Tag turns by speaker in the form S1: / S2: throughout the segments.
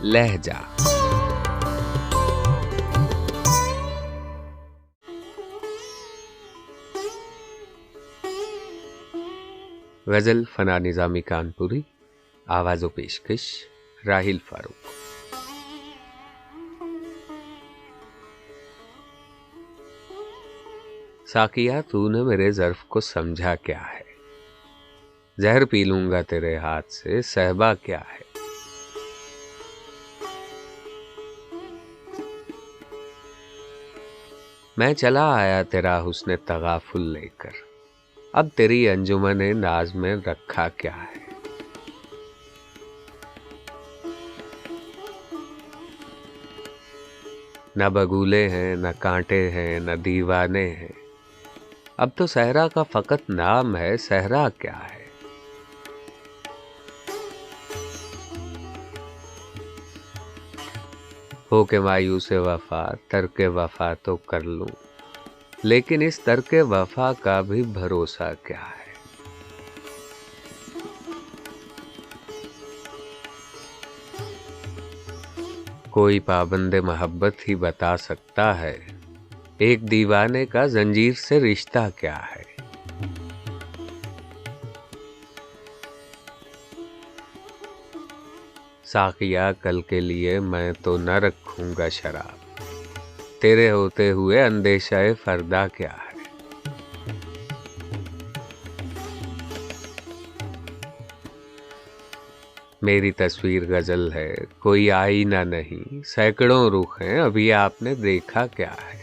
S1: लहजा। गजल फना निजामी कानपुरी, आवाज़ो पेशकश राहिल फारूक। साकिया तूने मेरे ज़र्फ को समझा क्या है, जहर पी लूंगा तेरे हाथ से, सहबा क्या है। मैं चला आया तेरा हुस्न तगाफुल लेकर, अब तेरी अंजुमने नाज में रखा क्या है। न बगुले हैं, न कांटे हैं, न दीवाने हैं, अब तो सहरा का फकत नाम है, सहरा क्या है। हो के मायूस वफा तर्क वफा तो कर लूं, लेकिन इस तर्क वफा का भी भरोसा क्या है। कोई पाबंद मोहब्बत ही बता सकता है, एक दीवाने का जंजीर से रिश्ता क्या है। साकिया कल के लिए मैं तो न रखूंगा शराब, तेरे होते हुए अंदेशाए फरदा क्या है। मेरी तस्वीर गजल है, कोई आईना नहीं, सैकड़ों रुख हैं, अभी आपने देखा क्या है।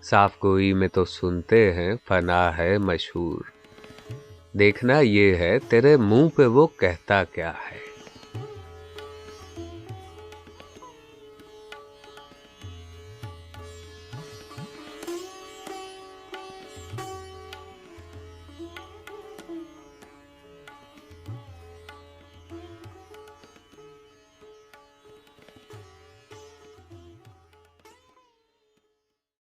S1: साफ गोई में तो सुनते हैं फना है मशहूर, देखना ये है तेरे मुंह पे वो कहता क्या है।